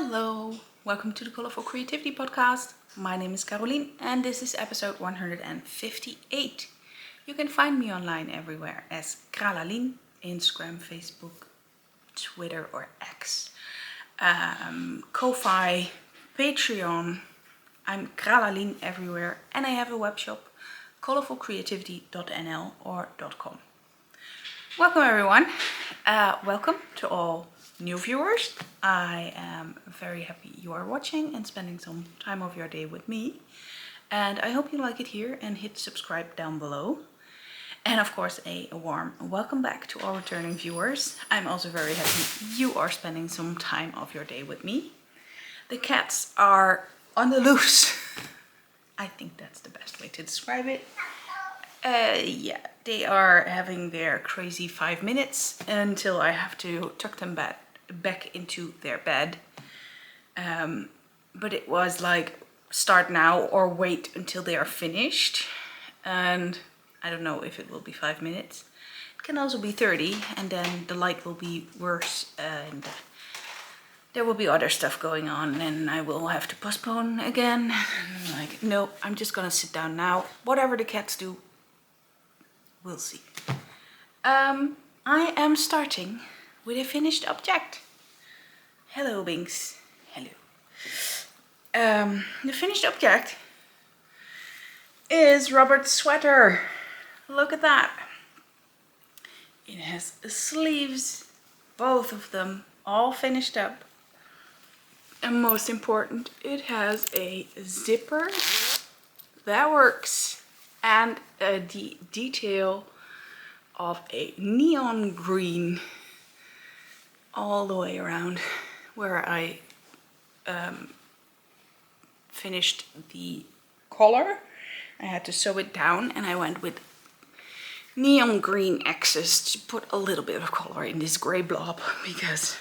Hello, welcome to the Colourful Creativity podcast. My name is Caroline and this is episode 158. You can find me online everywhere as Kralaline, Instagram, Facebook, Twitter or X, Ko-Fi, Patreon. I'm Kralaline everywhere and I have a web shop, colourfulcreativity.nl or .com. Welcome everyone. Welcome to all new viewers. I am very happy you are watching and spending some time of your day with me. And I hope you like it here and hit subscribe down below. And of course a warm welcome back to all returning viewers. I'm also very happy you are spending some time of your day with me. The cats are on the loose. I think that's the best way to describe it. Yeah, they are having their crazy 5 minutes until I have to tuck them back into their bed. But it was like start now or wait until they are finished. And I don't know if it will be 5 minutes. It can also be 30 and then the light will be worse and there will be other stuff going on and I will have to postpone again. Like, no, I'm just gonna sit down now. Whatever the cats do, we'll see. I am starting with a finished object. Hello, Binks. Hello. The finished object is Robert's sweater. Look at that. It has sleeves, both of them, all finished up. And most important, it has a zipper that works and a detail of a neon green all the way around where I finished the collar. I had to sew it down and I went with neon green X's to put a little bit of color in this gray blob because,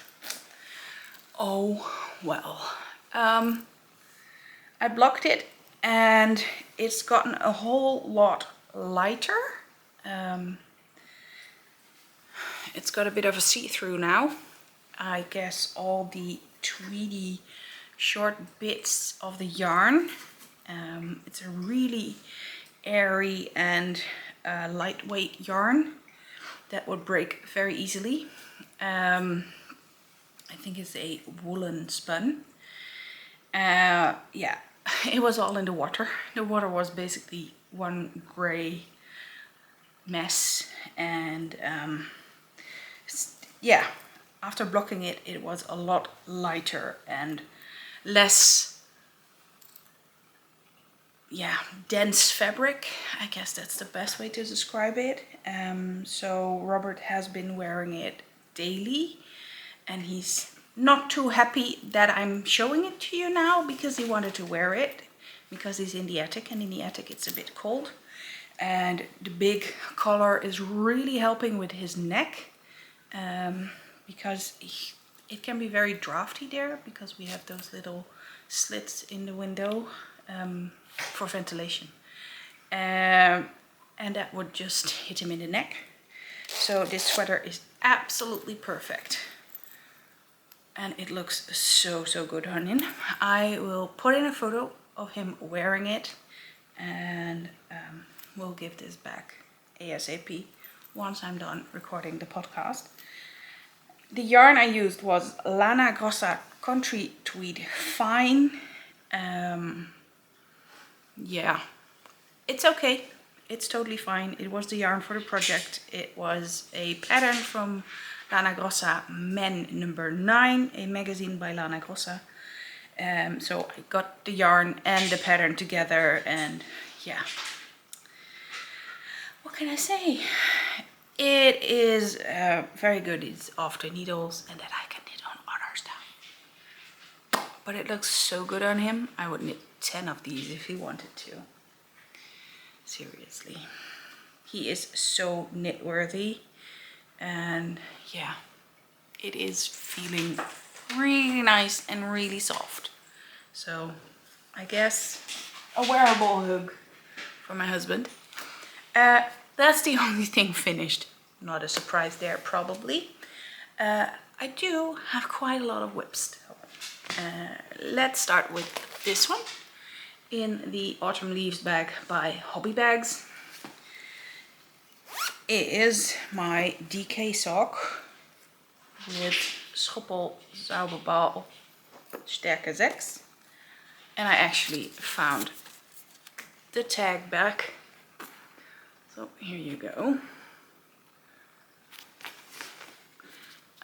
oh well. I blocked it and it's gotten a whole lot lighter. It's got a bit of a see-through now. I guess all the tweedy short bits of the yarn. It's a really airy and lightweight yarn that would break very easily. I think it's a woolen spun. Yeah, it was all in the water. The water was basically one gray mess and yeah, after blocking it, it was a lot lighter and less, yeah, dense fabric. I guess that's the best way to describe it. So Robert has been wearing it daily and he's not too happy that I'm showing it to you now because he wanted to wear it because he's in the attic and in the attic it's a bit cold. And the big collar is really helping with his neck because it can be very drafty there because we have those little slits in the window for ventilation. And that would just hit him in the neck. So this sweater is absolutely perfect. And it looks so good on him. I will put in a photo of him wearing it and we'll give this back ASAP once I'm done recording the podcast. The yarn I used was Lana Grossa Country Tweed Fine. Yeah, it's okay. It's totally fine. It was the yarn for the project. It was a pattern from Lana Grossa Men number 9, a magazine by Lana Grossa. So I got the yarn and the pattern together and yeah. What can I say? It is very good. It's off the needles and that I can knit on other stuff. But it looks so good on him. I would knit 10 of these if he wanted to. Seriously. He is so knit worthy. And yeah, it is feeling really nice and really soft. So I guess a wearable hug for my husband. That's the only thing finished. Not a surprise there probably. I do have quite a lot of whips though. Let's start with this one in the Autumn Leaves bag by Hobby Bags. It is my DK sock with Schoppel, Zauberball, Stärke 6. And I actually found the tag back. So here you go.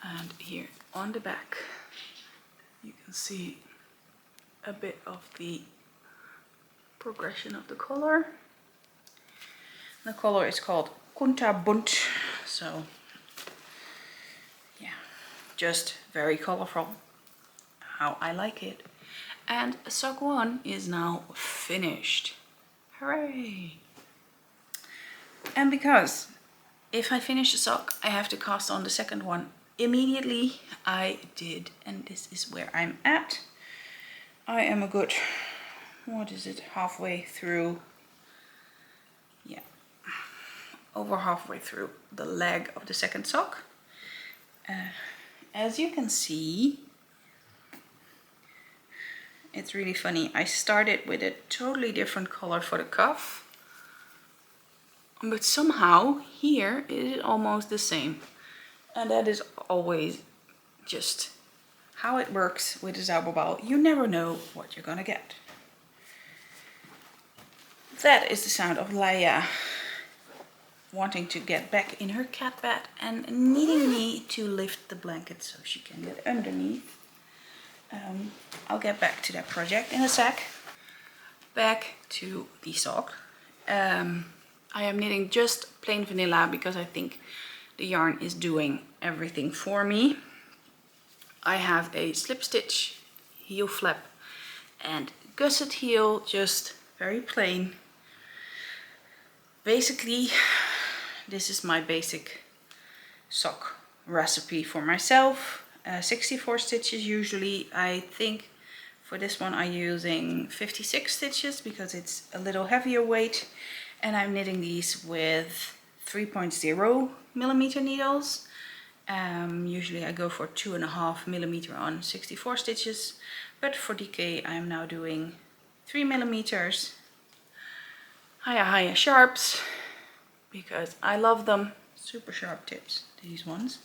And here on the back, you can see a bit of the progression of the color. The color is called Kunterbunt, so yeah, just very colorful, how I like it. And sock 1 is now finished. Hooray! And because if I finish the sock, I have to cast on the second one immediately, I did, and this is where I'm at. I am a good, what is it, halfway through, yeah, over halfway through the leg of the second sock. As you can see, it's really funny. I started with a totally different color for the cuff, but somehow here it is almost the same. And that is always just how it works with the Zauberball. You never know what you're gonna get. That is the sound of Laia wanting to get back in her cat bed and needing me to lift the blanket so she can get underneath. I'll get back to that project in a sec. Back to the sock. I am knitting just plain vanilla because I think the yarn is doing everything for me. I have a slip stitch heel flap and gusset heel, just very plain. Basically, this is my basic sock recipe for myself. 64 stitches usually. I think for this one I'm using 56 stitches because it's a little heavier weight, and I'm knitting these with 3.0 millimeter needles. Usually I go for 2.5 millimeter on 64 stitches, but for DK I'm now doing 3 millimeters. Higher sharps because I love them. Super sharp tips, these ones.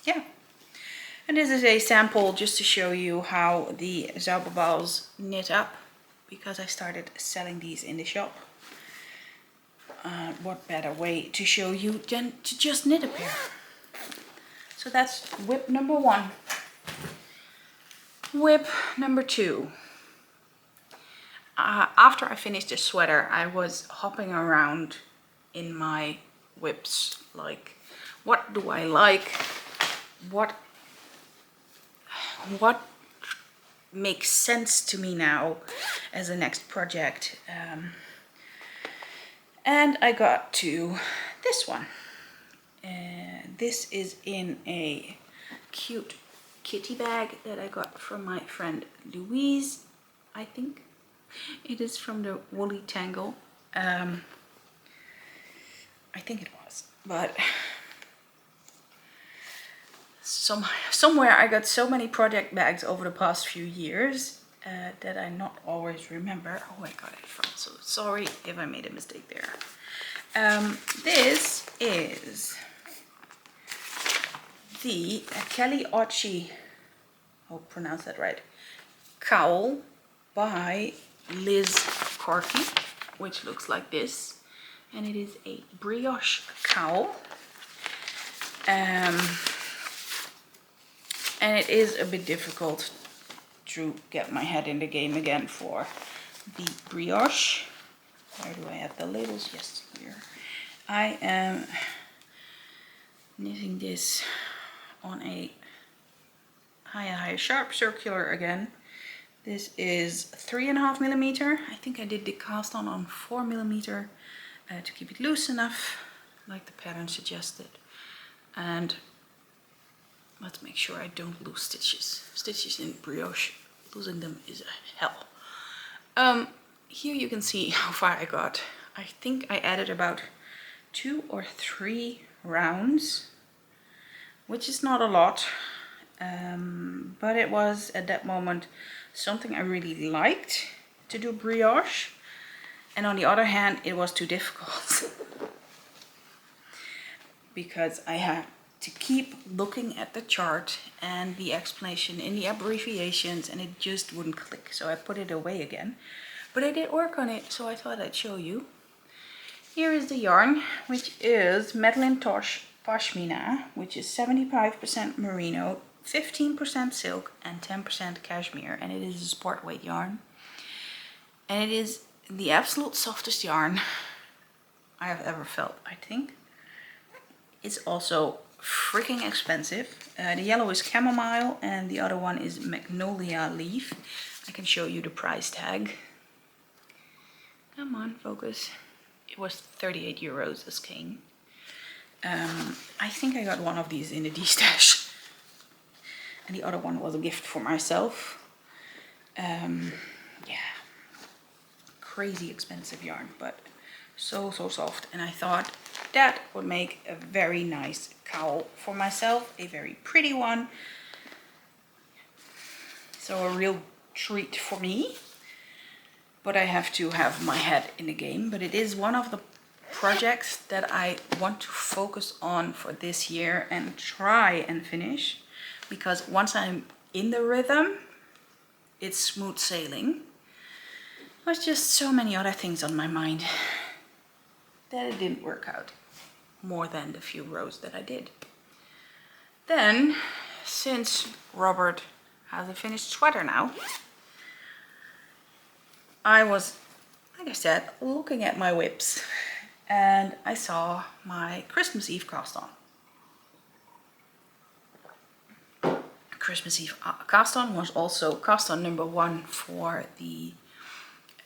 Yeah, and this is a sample just to show you how the Zauberballs knit up, because I started selling these in the shop. What better way to show you than to just knit a pair. So that's whip number 1. Whip number 2. After I finished the sweater, I was hopping around in my whips, like, what do I like? What makes sense to me now as a next project? And I got to this one. This is in a cute kitty bag that I got from my friend Louise, I think. It is from the Woolly Tangle. I think it was, but somewhere I got so many project bags over the past few years that I not always remember. Oh, I got it from, so sorry if I made a mistake there. This is the Cailleach-Oidhche, hope I pronounced that right, cowl by Liz Corke, which looks like this, and it is a brioche cowl. And it is a bit difficult to get my head in the game again for the brioche. Where do I have the labels? Yes, here. I am knitting this on a higher sharp circular again. This is 3.5 millimeter. I think I did the cast on 4 millimeter to keep it loose enough, like the pattern suggested. And let's make sure I don't lose stitches. Stitches in brioche, losing them is a hell. Here you can see how far I got. I think I added about 2 or 3 rounds, which is not a lot. but it was at that moment something I really liked to do brioche, and on the other hand it was too difficult because I had to keep looking at the chart and the explanation in the abbreviations, and it just wouldn't click, so I put it away again. But I did work on it, so I thought I'd show you. Here is the yarn, which is Madeline Tosh Pashmina, which is 75% merino, 15% silk and 10% cashmere, and it is a sport weight yarn. And it is the absolute softest yarn I have ever felt, I think. It's also freaking expensive. The yellow is chamomile and the other one is magnolia leaf. I can show you the price tag. Come on, focus. It was 38 euros a skein. I think I got one of these in a destash. And the other one was a gift for myself. Yeah, crazy expensive yarn, but so soft. And I thought that would make a very nice cowl for myself, a very pretty one. So a real treat for me. But I have to have my head in the game. But it is one of the projects that I want to focus on for this year and try and finish. Because once I'm in the rhythm, it's smooth sailing. There's just so many other things on my mind that it didn't work out. More than the few rows that I did. Then, since Robert has a finished sweater now, I was, like I said, looking at my whips and I saw my Christmas Eve cast on. Christmas Eve cast on was also cast on number 1 for the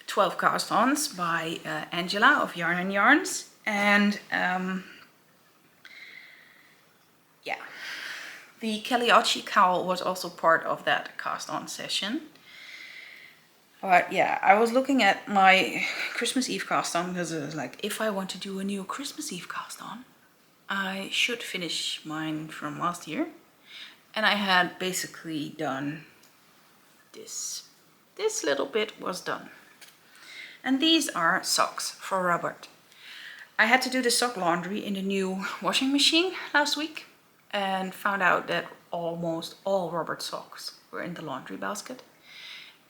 12 cast ons by Angela of Yarn and Yarns. And yeah, the Cailleach-Oidhche cowl was also part of that cast on session. But yeah, I was looking at my Christmas Eve cast on because it was like, if I want to do a new Christmas Eve cast on, I should finish mine from last year. And I had basically done this. This little bit was done. And these are socks for Robert. I had to do the sock laundry in the new washing machine last week and found out that almost all Robert's socks were in the laundry basket.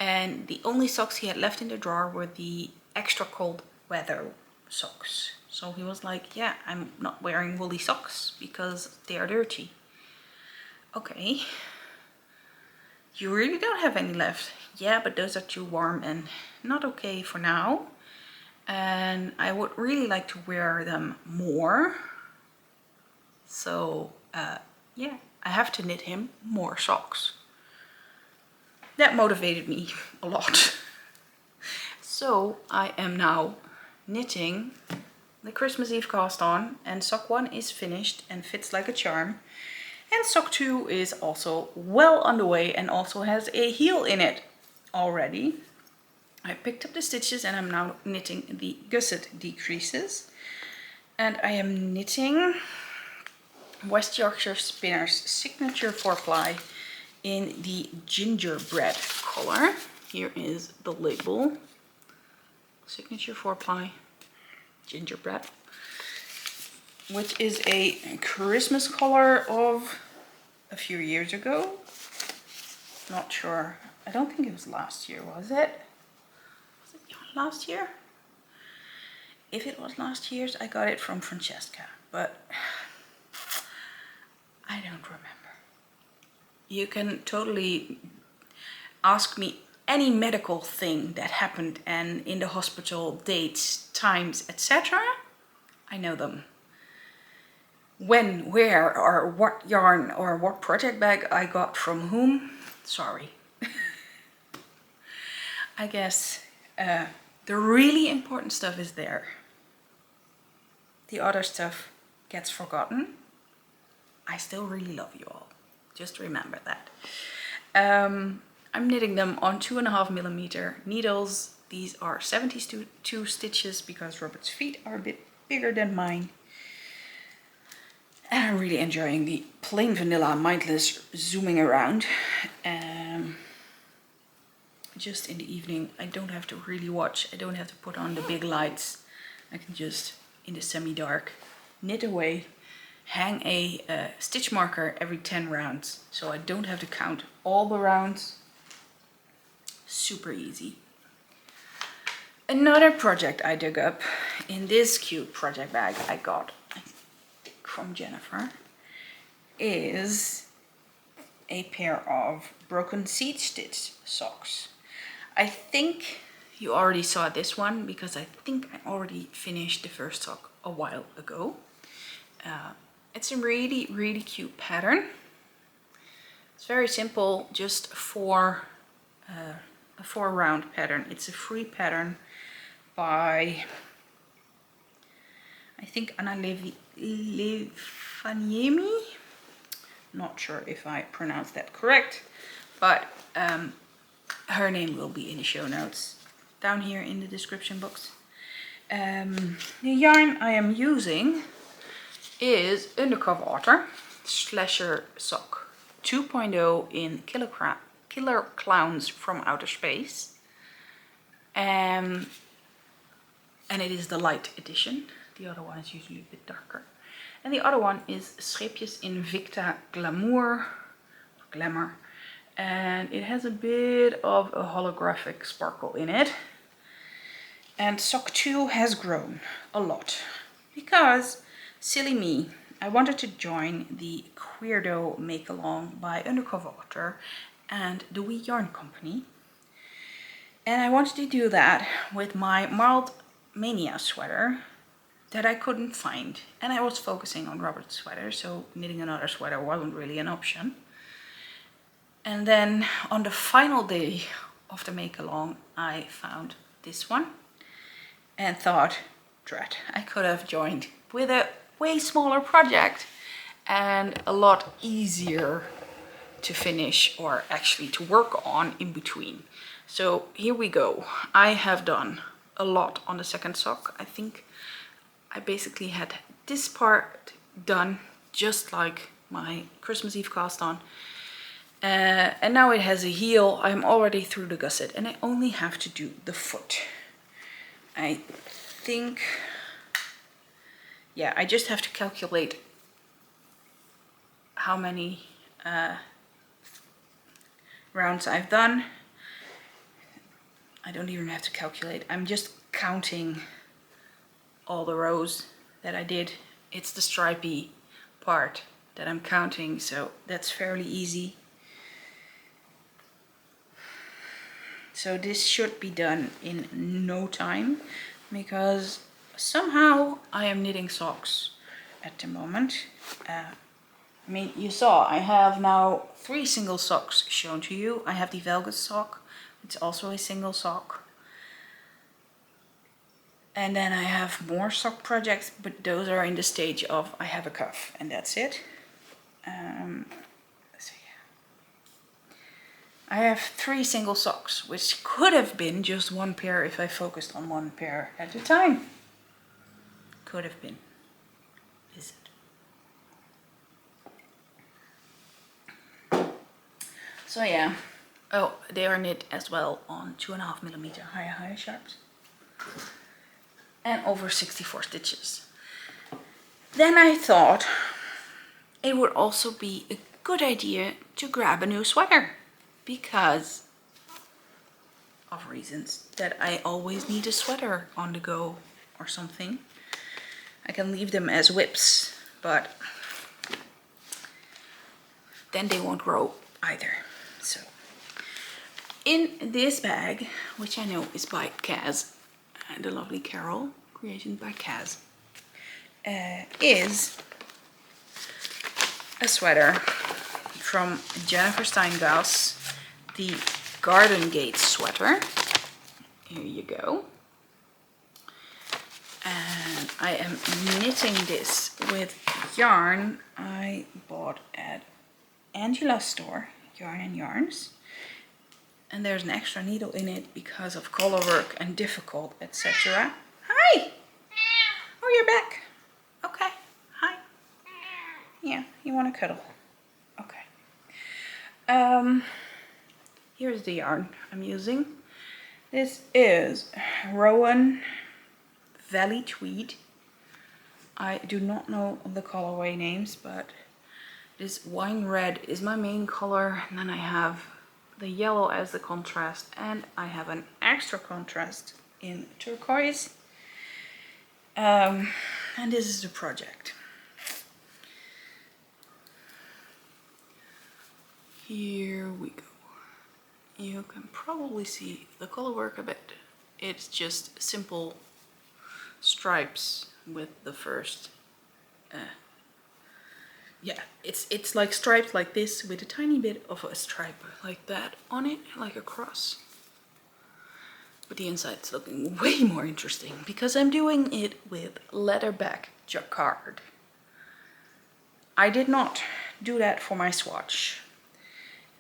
And the only socks he had left in the drawer were the extra cold weather socks. So he was like, yeah, I'm not wearing woolly socks because they are dirty. Okay. You really don't have any left? Yeah, but those are too warm and not okay for now. And I would really like to wear them more. So, yeah, I have to knit him more socks. That motivated me a lot. So I am now knitting the Christmas Eve cast on, and sock 1 is finished and fits like a charm. And sock 2 is also well underway and also has a heel in it already. I picked up the stitches and I'm now knitting the gusset decreases. And I am knitting West Yorkshire Spinners signature 4-ply in the gingerbread color. Here is the label. Signature 4-ply gingerbread, which is a Christmas color of a few years ago. Not sure. I don't think it was last year, was it? Was it last year? If it was last year's, I got it from Francesca, but I don't remember. You can totally ask me any medical thing that happened and in the hospital, dates, times, etc. I know them. When, where, or what yarn or what project bag I got from whom, sorry. I guess the really important stuff is there. The other stuff gets forgotten. I still really love you all. Just remember that. I'm knitting them on 2.5mm needles. These are 72 stitches because Robert's feet are a bit bigger than mine. And I'm really enjoying the plain vanilla, mindless zooming around. Just in the evening, I don't have to really watch. I don't have to put on the big lights. I can just, in the semi-dark, knit away, hang a stitch marker every 10 rounds. So I don't have to count all the rounds. Super easy. Another project I dug up in this cute project bag I got from Jennifer is a pair of broken seed stitch socks. I think you already saw this one because I think I already finished the first sock a while ago. It's a really, really cute pattern. It's very simple, just a 4 round pattern. It's a free pattern by, I think, Hanna Leväniemi. Not sure if I pronounced that correct, but her name will be in the show notes down here in the description box. The yarn I am using is Undercover Otter Slasher Sock 2.0 in Killer Clowns from Outer Space. And it is the light edition. The other one is usually a bit darker. And the other one is Scheepjes Invicta Glamour. And it has a bit of a holographic sparkle in it. And sock 2 has grown a lot. Because, silly me, I wanted to join the Queerdo make-along by Undercover Otter and the Wee Yarn Company. And I wanted to do that with my Mild Mania sweater that I couldn't find. And I was focusing on Robert's sweater, so knitting another sweater wasn't really an option. And then on the final day of the make-along, I found this one and thought, drat, I could have joined with a way smaller project and a lot easier to finish, or actually to work on in between. So here we go. I have done a lot on the second sock. I think I basically had this part done just like my Christmas Eve cast on. And now it has a heel. I'm already through the gusset and I only have to do the foot. I think, yeah, I just have to calculate how many rounds I've done. I don't even have to calculate. I'm just counting all the rows that I did. It's the stripy part that I'm counting, so that's fairly easy. So this should be done in no time, because somehow I am knitting socks at the moment. I mean, you saw I have now 3 single socks shown to you. I have the velvet sock, it's also a single sock. And then I have more sock projects, but those are in the stage of I have a cuff and that's it. So yeah. I have 3 single socks, which could have been just one pair if I focused on one pair at a time. Could have been. Is it? So yeah. Oh, they are knit as well on 2.5mm high sharps. And over 64 stitches. Then I thought it would also be a good idea to grab a new sweater, because of reasons that I always need a sweater on the go or something. I can leave them as whips, but then they won't grow either. So in this bag, which I know is by Kaz, the lovely Carol, created by Kaz, is a sweater from Jennifer Steingass, the Gardengate sweater. Here you go. And I am knitting this with yarn I bought at Angela's store, Yarn & Yarns. And there's an extra needle in it because of color work and difficult, etc. Hi! Oh, you're back. Okay. Hi. Yeah, you want to cuddle. Here's the yarn I'm using. This is Rowan Valley Tweed. I do not know the colorway names, but this wine red is my main color, and then I have the yellow as the contrast, and I have an extra contrast in turquoise. And this is the project. Here we go. You can probably see the color work a bit. It's just simple stripes with the first yeah, it's like stripes like this with a tiny bit of a stripe like that on it, like a cross. But the inside's looking way more interesting because I'm doing it with leatherback jacquard. I did not do that for my swatch,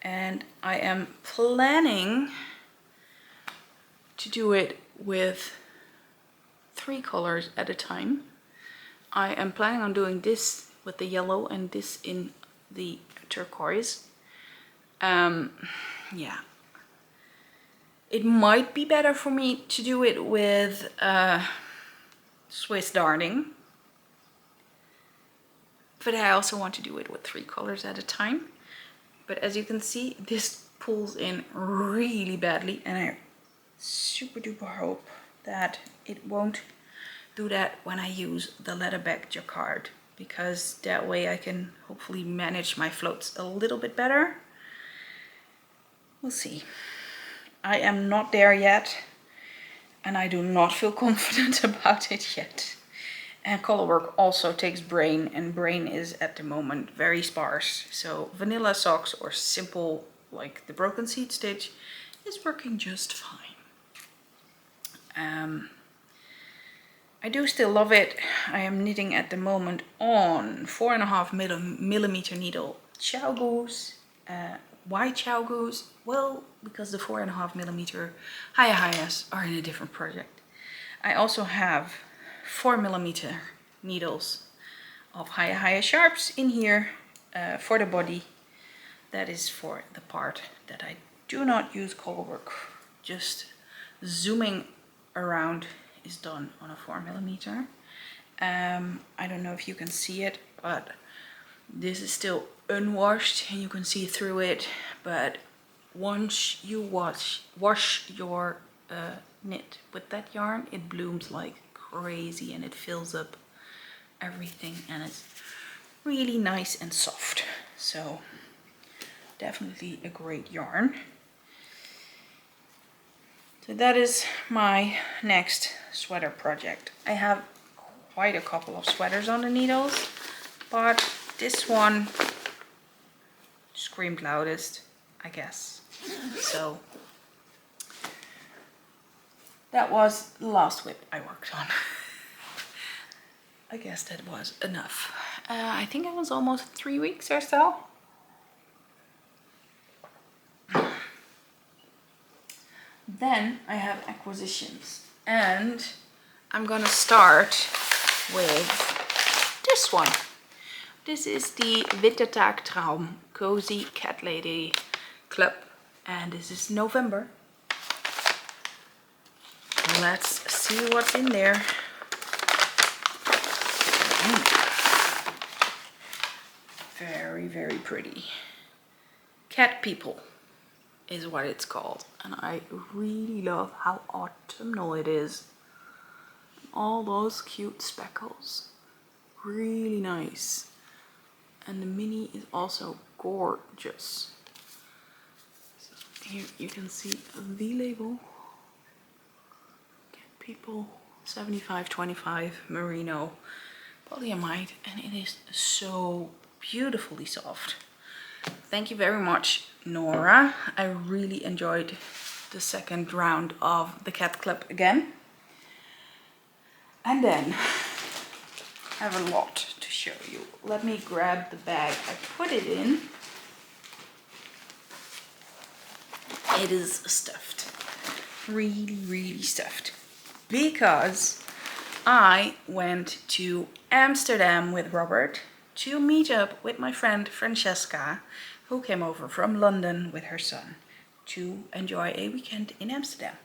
and I am planning to do it with 3 colors at a time. I am planning on doing this with the yellow and this in the turquoise. Yeah. It might be better for me to do it with Swiss darning. But I also want to do it with 3 colors at a time. But as you can see, this pulls in really badly, and I super duper hope that it won't do that when I use the leatherback jacquard, because that way I can hopefully manage my floats a little bit better. We'll see. I am not there yet, and I do not feel confident about it yet. And color work also takes brain, and brain is at the moment very sparse. So vanilla socks or simple, like the broken seed stitch, is working just fine. I do still love it. I am knitting at the moment on 4.5mm needle Chow Goose. Why Chow Goose? Well, because the 4.5mm Hayahayas are in a different project. I also have 4mm needles of Hayahaya Sharps in here for the body. That is for the part that I do not use color work. Just zooming around is done on a 4mm. I don't know if you can see it, but this is still unwashed and you can see through it. But once you wash your knit with that yarn, it blooms like crazy and it fills up everything, and it's really nice and soft. So definitely a great yarn. So that is my next sweater project. I have quite a couple of sweaters on the needles, but this one screamed loudest, I guess. So that was the last whip I worked on. I guess that was enough. I think it was almost 3 weeks or so. Then I have acquisitions, and I'm gonna start with this one. This is the Wintertagtraum Cozy Cat Lady Club, and this is November. Let's see what's in there. Very, very pretty. Cat People is what it's called, and I really love how autumnal it is. All those cute speckles, really nice. And the mini is also gorgeous. So here you can see the label. Cat People 75/25 merino polyamide, and it is so beautifully soft. Thank you very much, Nora. I really enjoyed the second round of the Cat Club again. And then I have a lot to show you. Let me grab the bag I put it in. It is stuffed. Really, really stuffed. Because I went to Amsterdam with Robert to meet up with my friend Francesca, who came over from London with her son to enjoy a weekend in Amsterdam.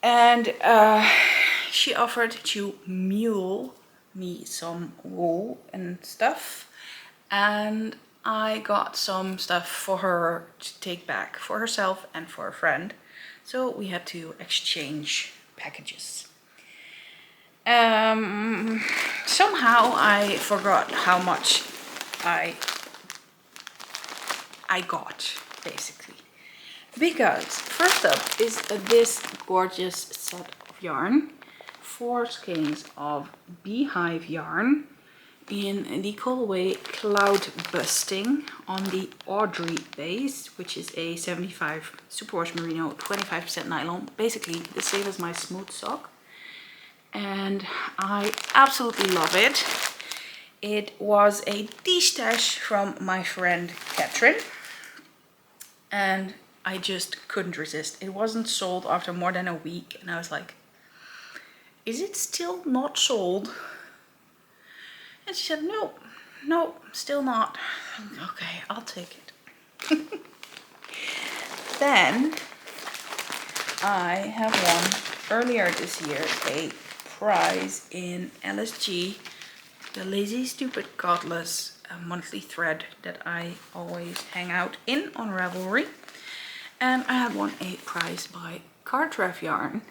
And she offered to mule me some wool and stuff, and I got some stuff for her to take back for herself and for a friend. So we had to exchange packages. Somehow I forgot how much I got, basically. Because first up is this gorgeous set of yarn. 4 skeins of Beehive yarn in the colorway Cloud Busting on the Audrey base, which is a 75 superwash merino, 25% nylon, basically the same as my smooth sock. And I absolutely love it. It was a destash from my friend Catherine, and I just couldn't resist. It wasn't sold after more than a week, and I was like, is it still not sold? And she said, no, still not. Okay, I'll take it. Then I have won earlier this year a prize in LSG, the Lazy Stupid Godless, a monthly thread that I always hang out in on Ravelry. And I have won a prize by Cartref yarn,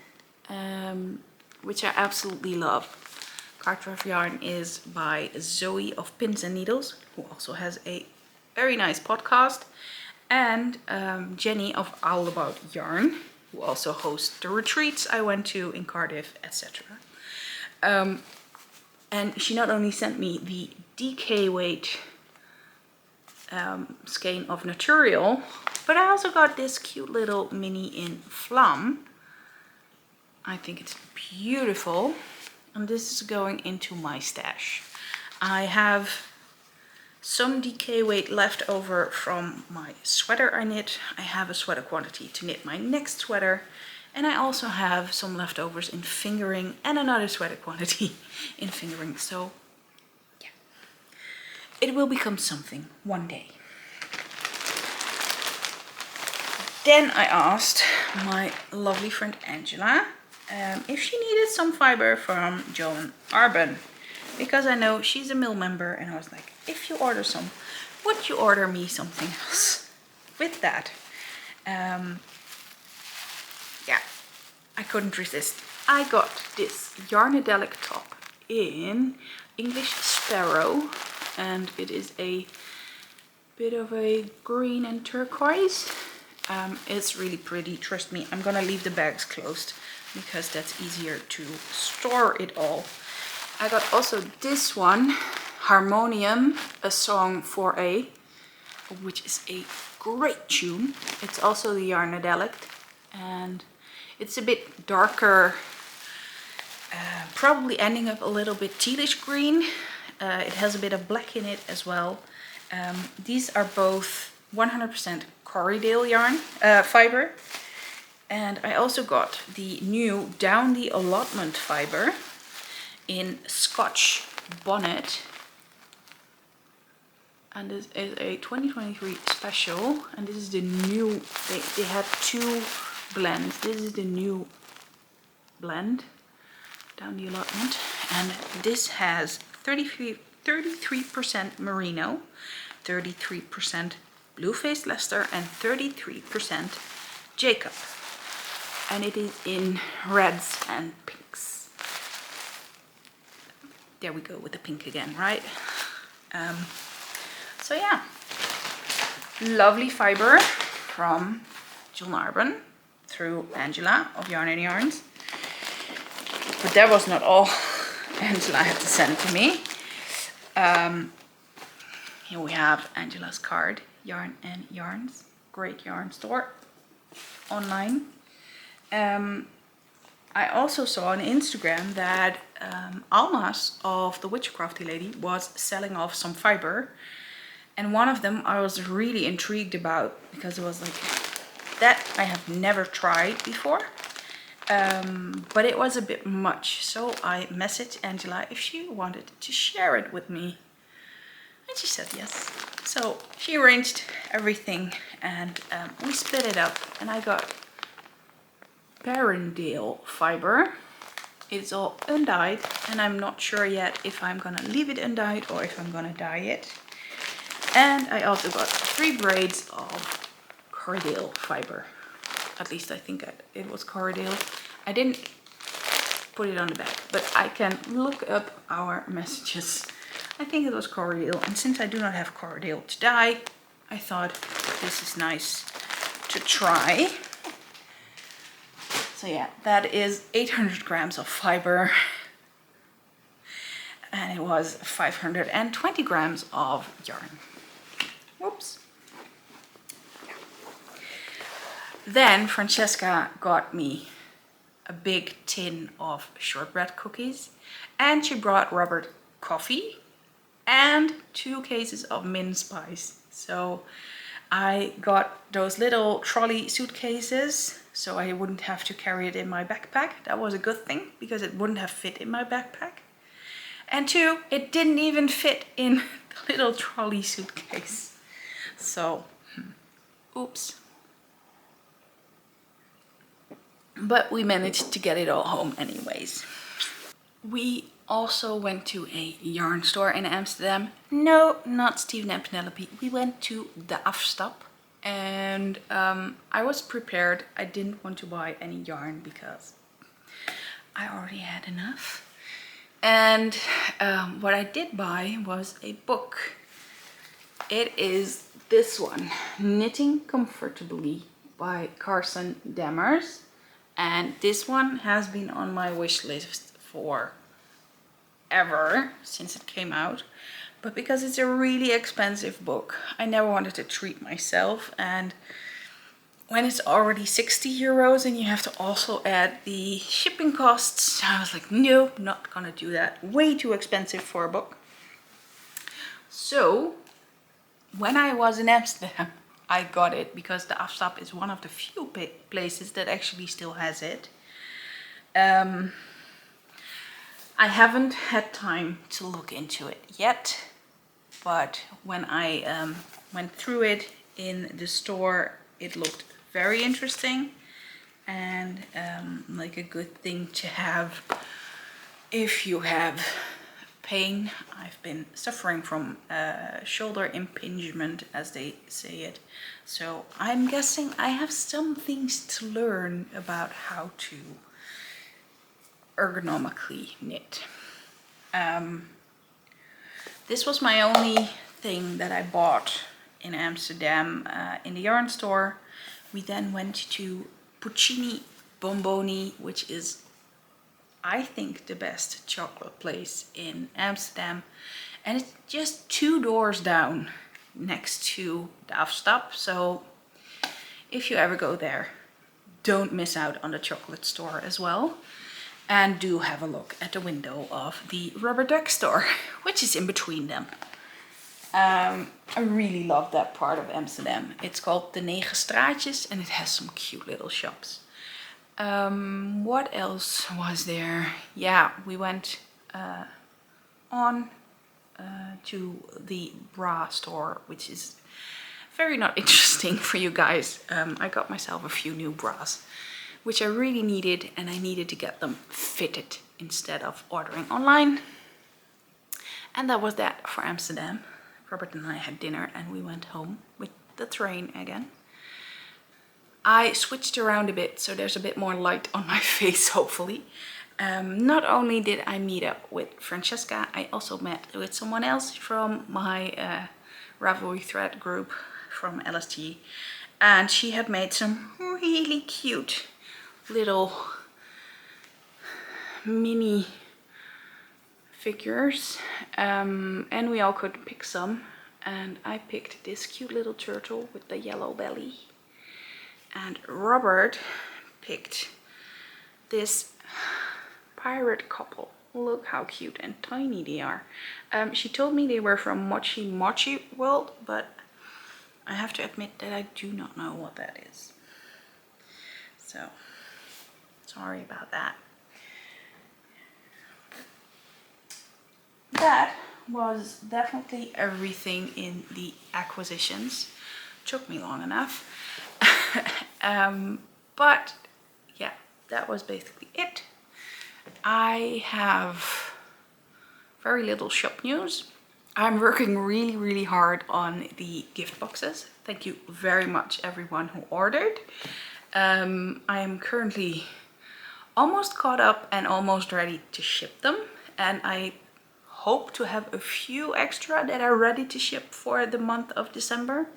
which I absolutely love. Cartref yarn is by Zoe of Pins and Needles, who also has a very nice podcast, and Jenny of Owl About Yarn, who also hosts the retreats I went to in Cardiff, etc. And she not only sent me the DK weight skein of Naturial, but I also got this cute little mini in Flam. I think it's beautiful, and this is going into my stash. I have some DK weight left over from my sweater I knit. I have a sweater quantity to knit my next sweater, and I also have some leftovers in fingering and another sweater quantity in fingering. So yeah, it will become something one day. Then I asked my lovely friend Angela if she needed some fiber from Joan Arben, because I know she's a mill member, and I was like, if you order some, would you order me something else with that? Yeah, I couldn't resist. I got this Yarnadelic top in English Sparrow, and it is a bit of a green and turquoise. It's really pretty, trust me. I'm gonna leave the bags closed because that's easier to store it all. I got also this one, Harmonium, a song for A, which is a great tune. It's also the Yarnadelic, and it's a bit darker, probably ending up a little bit tealish green. It has a bit of black in it as well. These are both 100% Corriedale yarn fiber, and I also got the new Down the Allotment fiber in Scotch Bonnet, and this is a 2023 special, and this is the new, they had 2 blends. This is the new blend, Down the Allotment, and this has 33% merino, 33% blue-faced Leicester, and 33% Jacob, and it is in reds and pinks. There we go with the pink again, right? So yeah, lovely fiber from Joan Arben through Angela of Yarn and Yarns. But that was not all Angela had to send to me. Here we have Angela's card, Yarn and Yarns, great yarn store online. I also saw on Instagram that Alma's of the Witchcrafty Lady was selling off some fiber, and one of them I was really intrigued about because it was like, that I have never tried before, but it was a bit much, so I messaged Angela if she wanted to share it with me. And she said yes. So she arranged everything and we split it up, and I got Parendale fiber. It's all undyed, and I'm not sure yet if I'm gonna leave it undyed or if I'm gonna dye it. And I also got 3 braids of Cardale fiber. At least I think it was Cardale. I didn't put it on the back, but I can look up our messages. I think it was Cardale, and since I do not have Cardale to dye, I thought this is nice to try. So yeah, that is 800 grams of fiber, and it was 520 grams of yarn. Whoops. Then Francesca got me a big tin of shortbread cookies, and she brought Robert coffee and 2 cases of mince pies. So I got those little trolley suitcases so I wouldn't have to carry it in my backpack. That was a good thing because it wouldn't have fit in my backpack. And 2, it didn't even fit in the little trolley suitcase. So, oops. But we managed to get it all home anyways. We also went to a yarn store in Amsterdam. No, not Stephen and Penelope. We went to the Afstap. And I was prepared. I didn't want to buy any yarn because I already had enough. And what I did buy was a book. It is this one, Knitting Comfortably by Carson Dammers. And this one has been on my wish list for ever since it came out. But because it's a really expensive book, I never wanted to treat myself. And when it's already 60 euros and you have to also add the shipping costs, I was like, no, not gonna do that. Way too expensive for a book. So when I was in Amsterdam, I got it because the Afstap is one of the few places that actually still has it. I haven't had time to look into it yet, but when I went through it in the store, it looked very interesting and like a good thing to have if you have pain. I've been suffering from shoulder impingement, as they say it, so I'm guessing I have some things to learn about how to ergonomically knit. This was my only thing that I bought in Amsterdam in the yarn store. We then went to Puccini Bomboni, which is, I think, the best chocolate place in Amsterdam, and it's just 2 doors down next to the Afstap. So if you ever go there, don't miss out on the chocolate store as well. And do have a look at the window of the rubber duck store, which is in between them. I really love that part of Amsterdam. It's called the 9 Straatjes and it has some cute little shops. What else was there? Yeah, we went on to the bra store, which is very not interesting for you guys. I got myself a few new bras, which I really needed, and I needed to get them fitted instead of ordering online. And that was that for Amsterdam. Robert and I had dinner and we went home with the train again. I switched around a bit so there's a bit more light on my face, hopefully. Not only did I meet up with Francesca, I also met with someone else from my Ravelry thread group from LST, and she had made some really cute little mini figures, and we all could pick some, and I picked this cute little turtle with the yellow belly, and Robert picked this pirate couple. Look how cute and tiny they are. She told me they were from Mochi Mochi World, but I have to admit that I do not know what that is. So, sorry about that. That was definitely everything in the acquisitions. Took me long enough. But yeah, that was basically it. I have very little shop news. I'm working really hard on the gift boxes. Thank you very much everyone who ordered. I am currently almost caught up and almost ready to ship them, and I hope to have a few extra that are ready to ship for the month of December.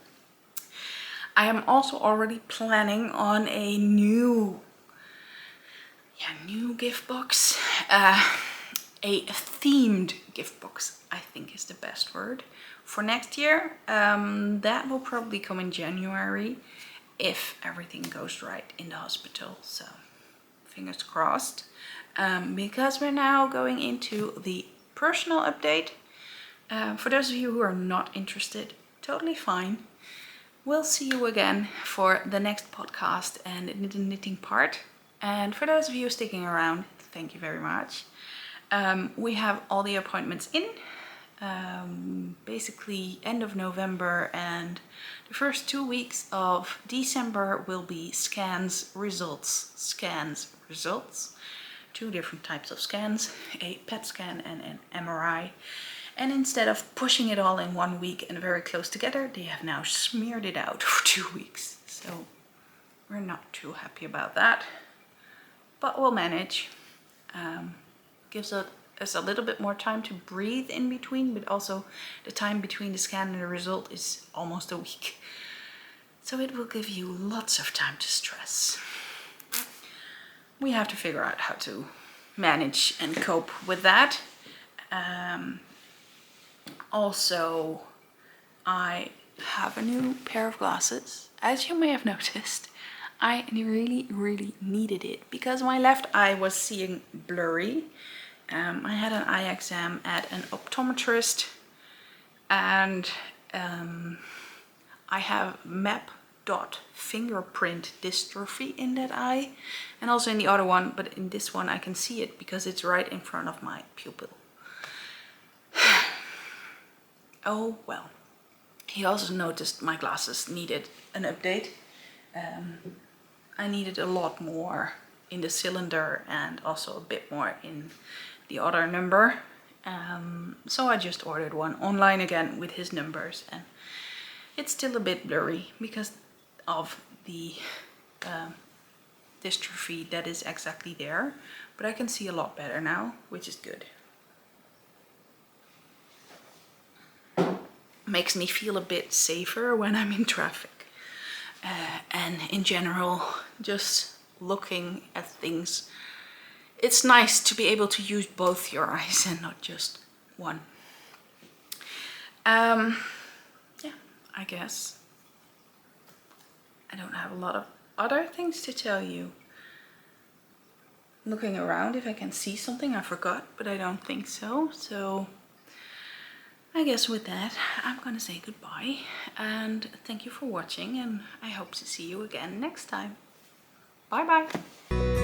I am also already planning on a new gift box, a themed gift box, I think is the best word, for next year. That will probably come in January if everything goes right in the hospital, so fingers crossed. Because we're now going into the personal update. For those of you who are not interested, totally fine. We'll see you again for the next podcast and the knitting part. And for those of you sticking around, thank you very much. We have all the appointments in. Basically end of November and the first 2 weeks of December will be scans, results. 2 different types of scans, a PET scan and an MRI. And instead of pushing it all in 1 week and very close together, they have now smeared it out for 2 weeks. So we're not too happy about that, but we'll manage. Gives us a little bit more time to breathe in between, but also the time between the scan and the result is almost a week. So it will give you lots of time to stress. We have to figure out how to manage and cope with that. Also, I have a new pair of glasses. As you may have noticed, I really needed it because my left eye was seeing blurry. I had an eye exam at an optometrist, and I have fingerprint dystrophy in that eye, and also in the other one, but in this one I can see it because it's right in front of my pupil. Oh well. He also noticed my glasses needed an update. I needed a lot more in the cylinder and also a bit more in the other number. So I just ordered one online again with his numbers, and it's still a bit blurry because of the dystrophy that is exactly there, but I can see a lot better now, which is good. Makes me feel a bit safer when I'm in traffic, and in general just looking at things. It's nice to be able to use both your eyes and not just one. Yeah, I guess I don't have a lot of other things to tell you. Looking around if I can see something I forgot, but I don't think so. So I guess with that, I'm gonna say goodbye and thank you for watching, and I hope to see you again next time. Bye bye.